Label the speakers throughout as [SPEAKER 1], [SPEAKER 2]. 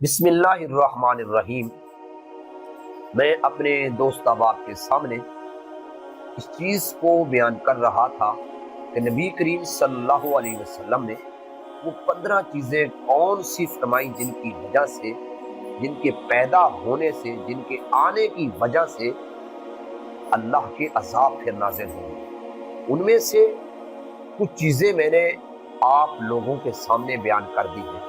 [SPEAKER 1] بسم اللہ الرحمن الرحیم۔ میں اپنے دوست احباب کے سامنے اس چیز کو بیان کر رہا تھا کہ نبی کریم صلی اللہ علیہ وسلم نے وہ 15 چیزیں کون سی فرمائی جن کی وجہ سے، جن کے پیدا ہونے سے، جن کے آنے کی وجہ سے اللہ کے عذاب پھر نازل ہوئے۔ ان میں سے کچھ چیزیں میں نے آپ لوگوں کے سامنے بیان کر دی ہیں۔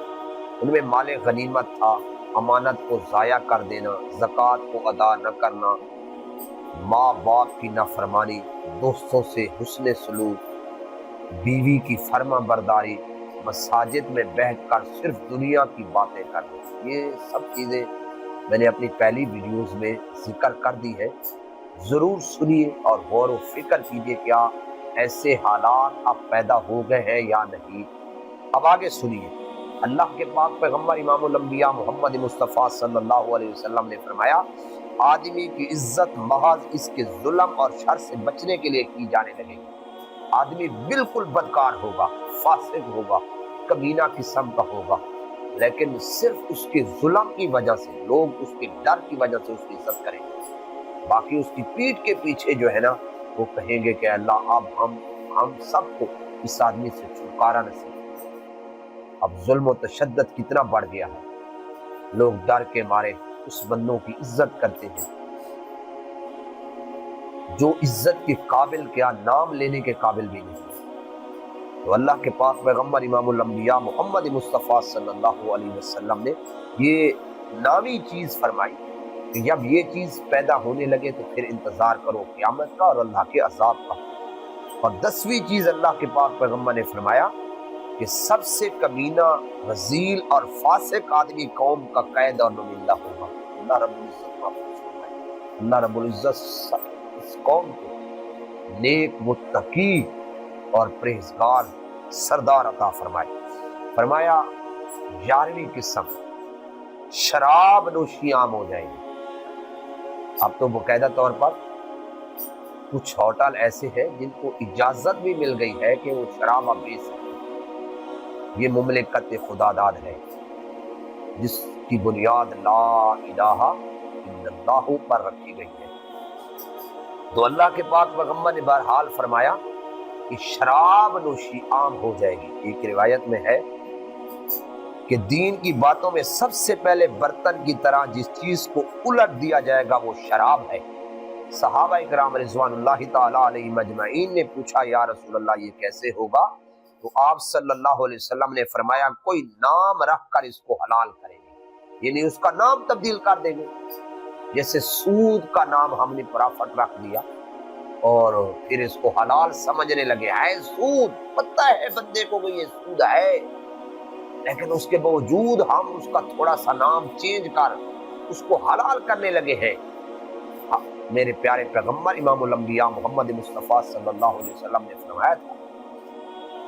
[SPEAKER 1] ان میں مال غنیمت تھا، امانت کو ضائع کر دینا، زکوٰۃ کو ادا نہ کرنا، ماں باپ کی نافرمانی، دوستوں سے حسن سلوک، بیوی کی فرما برداری، مساجد میں بیٹھ کر صرف دنیا کی باتیں کرنا۔ یہ سب چیزیں میں نے اپنی پہلی ویڈیوز میں ذکر کر دی ہے، ضرور سنیے اور غور و فکر کیجیے کیا ایسے حالات اب پیدا ہو گئے ہیں یا نہیں۔ اب آگے سنیے، اللہ کے پاک پیغمبر امام الانبیاء محمد مصطفیٰ صلی اللہ علیہ وسلم نے فرمایا، آدمی کی عزت محض اس کے ظلم اور شر سے بچنے کے لیے کی جانے لگے گی۔ آدمی بالکل بدکار ہوگا، فاسق ہوگا، کمینہ قسم کا ہوگا، لیکن صرف اس کے ظلم کی وجہ سے لوگ اس کے ڈر کی وجہ سے اس کی عزت کریں گے، باقی اس کی پیٹھ کے پیچھے جو ہے نا وہ کہیں گے کہ اللہ اب ہم سب کو اس آدمی سے چھٹکارا نصیب۔ اب ظلم و تشدد کتنا بڑھ گیا ہے، لوگ ڈر کے مارے اس بندوں کی عزت کرتے ہیں جو عزت کے قابل کیا نام لینے کے قابل بھی نہیں۔ تو اللہ کے پاک پیغمبر امام الانبیاء محمد مصطفیٰ صلی اللہ علیہ وسلم نے یہ نامی چیز فرمائی کہ جب یہ چیز پیدا ہونے لگے تو پھر انتظار کرو قیامت کا اور اللہ کے عذاب کا۔ اور 10ویں چیز اللہ کے پاک پیغمبر نے فرمایا کہ سب سے کمینہ، رذیل اور فاسق آدمی قوم کا قید اور نمائندہ ہوگا۔ اللہ رب العزت محفوظ فرمائے، اللہ رب العزت اس قوم کو نیک، متقی اور پرہیزگار سردار عطا فرمائے۔ فرمایا 11ویں قسم، شراب نوشی عام ہو جائے گی۔ اب تو باقاعدہ طور پر کچھ ہوٹل ایسے ہیں جن کو اجازت بھی مل گئی ہے کہ وہ شراب اب بیچ سکتے۔ یہ مملکت خدا داد ہے جس کی بنیاد لا الہ الا اللہ پر رکھی گئی ہے۔ تو اللہ کے پاک پیغمبر نے بہرحال فرمایا کہ شراب نوشی عام ہو جائے گی۔ ایک روایت میں ہے کہ دین کی باتوں میں سب سے پہلے برتن کی طرح جس چیز کو الٹ دیا جائے گا وہ شراب ہے۔ صحابہ اکرام رضوان اللہ تعالی علیہ مجمعین نے پوچھا یا رسول اللہ یہ کیسے ہوگا؟ تو آپ صلی اللہ علیہ وسلم نے فرمایا کوئی نام رکھ کر اس کو حلال کریں گے، یعنی اس کا نام تبدیل کر دیں گے۔ جیسے سود کا نام ہم نے پرافٹ رکھ دیا اور پھر اس کو حلال سمجھنے لگے، ہے سود، پتہ ہے بندے کو کہ یہ سود ہے، لیکن اس کے باوجود ہم اس کا تھوڑا سا نام چینج کر اس کو حلال کرنے لگے ہیں۔ میرے پیارے پیغمبر امام الانبیاء محمد مصطفیٰ صلی اللہ علیہ وسلم نے فرمایا تھا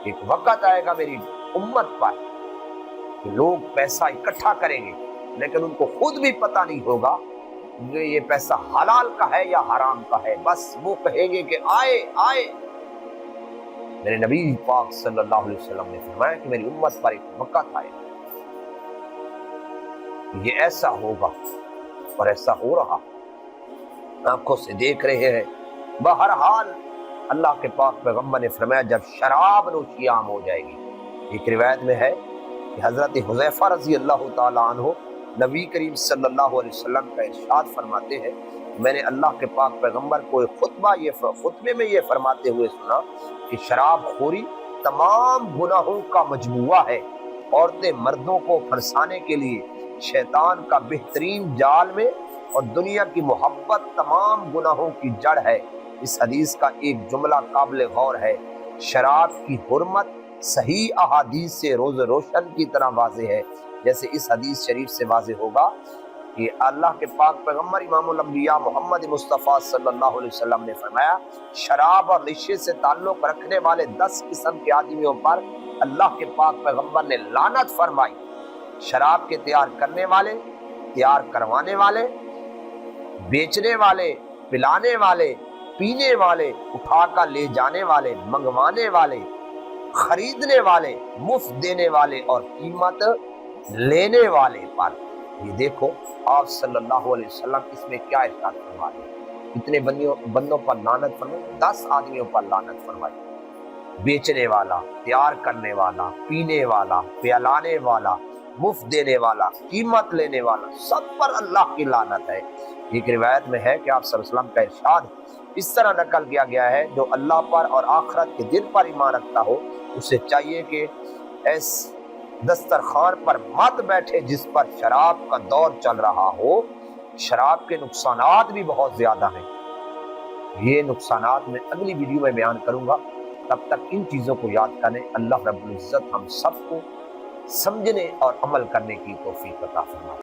[SPEAKER 1] ایک وقت آئے گا میری امت پر کہ لوگ پیسہ اکٹھا کریں گے لیکن ان کو خود بھی پتہ نہیں ہوگا کہ یہ پیسہ حلال کا ہے یا حرام کا ہے، بس وہ کہیں گے کہ آئے آئے۔ میرے نبی پاک صلی اللہ علیہ وسلم نے فرمایا کہ میری امت پر ایک وقت آئے گا یہ ایسا ہوگا اور ایسا ہو رہا، آنکھوں سے دیکھ رہے ہیں۔ بہرحال اللہ کے پاک پیغمبر نے فرمایا جب شراب نوشی عام ہو جائے گی۔ ایک روایت میں ہے کہ حضرت حذیفہ رضی اللہ تعالی عنہ نبی کریم صلی اللہ علیہ وسلم کا ارشاد فرماتے ہیں میں نے اللہ کے پاک پیغمبر کو ایک خطبے میں یہ فرماتے ہوئے سنا کہ شراب خوری تمام گناہوں کا مجموعہ ہے، عورتیں مردوں کو پھنسانے کے لیے شیطان کا بہترین جال میں، اور دنیا کی محبت تمام گناہوں کی جڑ ہے۔ اس حدیث کا ایک جملہ قابل غور ہے، شراب کی حرمت صحیح احادیث سے روز روشن کی طرح واضح ہے، جیسے اس حدیث شریف سے واضح ہوگا کہ اللہ کے پاک پیغمبر امام الانبیاء محمد مصطفیٰ صلی اللہ علیہ وسلم نے فرمایا شراب اور نشے سے تعلق رکھنے والے 10 قسم کے آدمیوں پر اللہ کے پاک پیغمبر نے لعنت فرمائی۔ شراب کے تیار کرنے والے، تیار کروانے والے، بیچنے والے، پلانے والے، پینے والے، اٹھا کر لے جانے والے، منگوانے والے، خریدنے والے، مفت دینے والے اور قیمت لینے والے پر یہ دیکھو آپ صلی اللہ علیہ وسلم اس میں کیا ارشاد فرما رہے ہیں، کتنے بندوں پر لعنت فرمائی، 10 آدمیوں پر لعنت فرمائی، بیچنے والا، تیار کرنے والا، پینے والا، پلانے والا، مفت دینے والا، قیمت لینے والا، سب پر اللہ کی لعنت ہے۔ ایک روایت میں ہے کہ آپ صلی اللہ علیہ وسلم کا ارشاد اس طرح نقل کیا گیا ہے، جو اللہ پر اور آخرت کے دن پر ایمان رکھتا ہو اسے چاہیے کہ اس دسترخوان پر مت بیٹھے جس پر شراب کا دور چل رہا ہو۔ شراب کے نقصانات بھی بہت زیادہ ہیں، یہ نقصانات میں اگلی ویڈیو میں بیان کروں گا۔ تب تک ان چیزوں کو یاد کریں۔ اللہ رب العزت ہم سب کو سمجھنے اور عمل کرنے کی توفیق عطا فرمائے۔